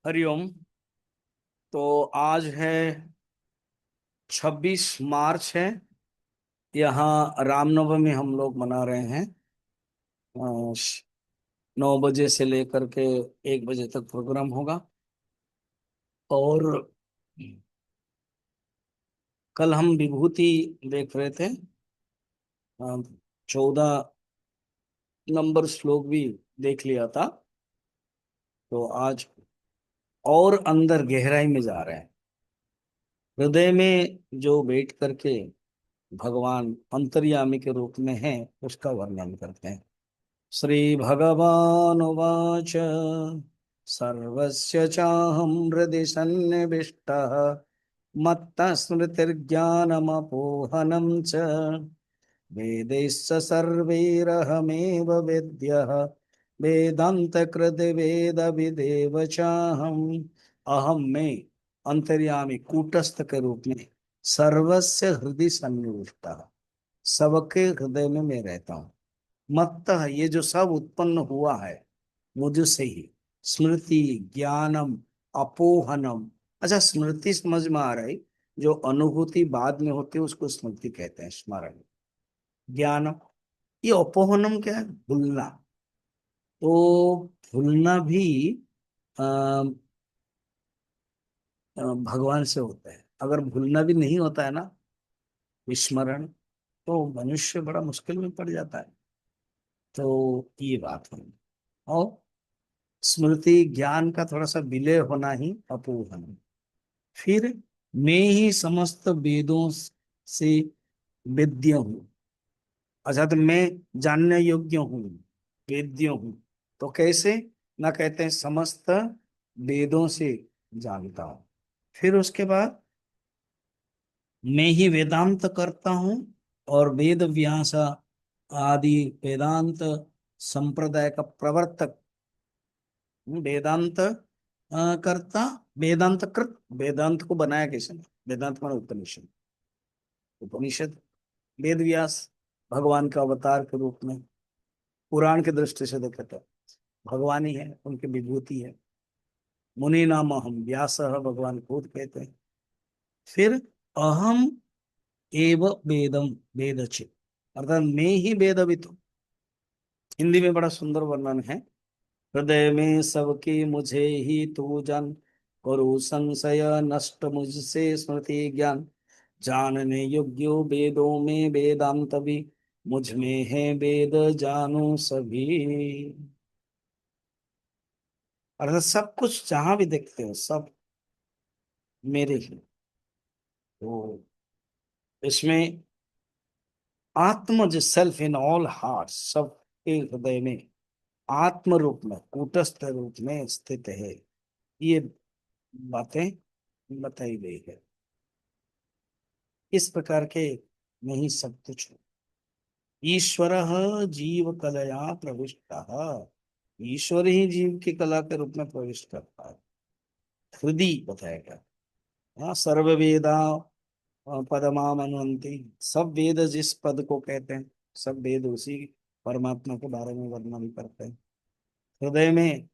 हरिओम। तो आज है 26 मार्च है। यहाँ रामनवमी हम लोग मना रहे हैं। 9 बजे से लेकर के 1 बजे तक प्रोग्राम होगा। और कल हम विभूति देख रहे थे। 14 नंबर श्लोक भी देख लिया था। तो आज और अंदर गहराई में जा रहे हैं। हृदय में जो बैठ करके भगवान अंतर्यामी के रूप में है, उसका वर्णन करते हैं। श्री भगवानुवाच सर्वस्य चाहं हृदि सन्निविष्टः मत्तः स्मृतिर्ज्ञानमपोहनं च वेदैश्च सर्वैरहमेव वेद्यः वेदान्तकृत वेदविदेव चाहम्। अहम में अंतर्यामी कूटस्थ के रूप में सर्वस्य हृदय सन्निविष्टः, सबके हृदय में मैं रहता हूँ। मत्त ये जो सब उत्पन्न हुआ है मुझसे ही। स्मृति ज्ञानम अपोहनम। अच्छा, स्मृति समझ में आ रही, जो अनुभूति बाद में होती है उसको स्मृति कहते हैं, स्मरण। ज्ञानम, ये अपोहनम क्या है? भूलना। तो भूलना भी अ, भगवान से होता है। अगर भूलना भी नहीं होता है ना, विस्मरण, तो मनुष्य बड़ा मुश्किल में पड़ जाता है। तो ये बात है। और स्मृति ज्ञान का थोड़ा सा विलय होना ही अपूर्व है। फिर मैं ही समस्त वेदों से वेद्य हूँ। अच्छा, तो मैं जानने योग्य हूँ, वेद्य हूँ। तो कैसे? ना कहते हैं समस्त वेदों से जानता हूँ। फिर उसके बाद मैं ही वेदांत करता हूँ। और वेद व्यास आदि वेदांत संप्रदाय का प्रवर्तक वेदांत करता। वेदांत कृत, वेदांत को बनाया किसने? वेदांत माने उपनिषद। उपनिषद वेद व्यास भगवान का अवतार के रूप में, पुराण की दृष्टि से देखे तो भगवान ही है, उनकी विभूति है। मुनि नाम हम व्यास भगवान खुद कहते हैं। फिर अहम एव वेदम वेदचित, अर्थात मैं ही वेदविद हूँ। हिंदी में बड़ा सुंदर वर्णन है। हृदय में सबकी मुझे ही तू जान, करो संशय नष्ट मुझसे स्मृति ज्ञान। जानने योग्यो वेदों में वेदांत भी, मुझ में है वेद जानो सभी। अर्थात सब कुछ जहां भी देखते हो सब मेरे ही। तो इसमें आत्म जो सेल्फ इन ऑल हार्ट, सबके हृदय में आत्म रूप में कूटस्थ रूप में स्थित है। ये बातें बताई गई है। इस प्रकार के नहीं सब कुछ हो। ईश्वर जीव कलया प्रविष्ट, ईश्वर ही जीव की कला के रूप में प्रविष्ट करता है। हृदय बताया गया। हाँ, सर्व वेदा पदमामनुवन्ति, सब वेद जिस पद को कहते हैं, सब वेद उसी परमात्मा के बारे में वर्णन करते हैं। हृदय में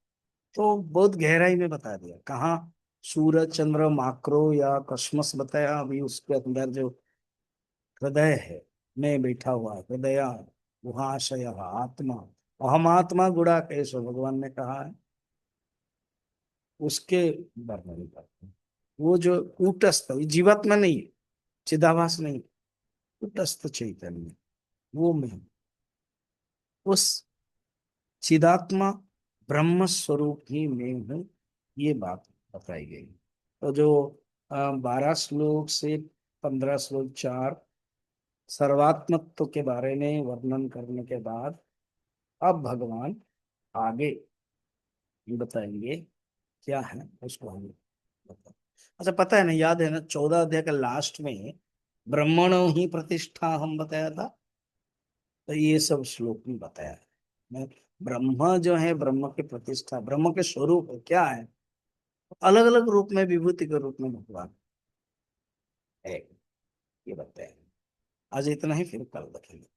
तो बहुत गहराई में बता दिया। कहाँ? सूरज चंद्र माक्रो या कस्मस बताया, अभी उसके अंदर जो हृदय है, मैं बैठा हुआ हृदय, गुहाशय आत्मा, अहम आत्मा गुड़ा कैसे भगवान ने कहा है, उसके वर्णन करते हैं। वो जो कूटस्थ जीवात्मा नहीं है, चिदाभास नहीं, कूटस्थ चैतन्य, वो मैं हूं। उस चिदात्मा ब्रह्म स्वरूप ही मैं हूँ। ये बात बताई गई। तो जो 12 श्लोक से 15 श्लोक, चार सर्वात्मत्व के बारे में वर्णन करने के बाद अब भगवान आगे बताएंगे क्या है, उसको हम बता। अच्छा, पता है ना, याद है ना, 14 अध्याय के लास्ट में ब्रह्मणो ही प्रतिष्ठा हम बताया था। तो ये सब श्लोक में बताया है। मैं ब्रह्म जो है, ब्रह्म की प्रतिष्ठा, ब्रह्म के स्वरूप है, क्या है? अलग अलग रूप में, विभूति के रूप में भगवान है, ये बताया। आज इतना ही, फिर कल देखेंगे।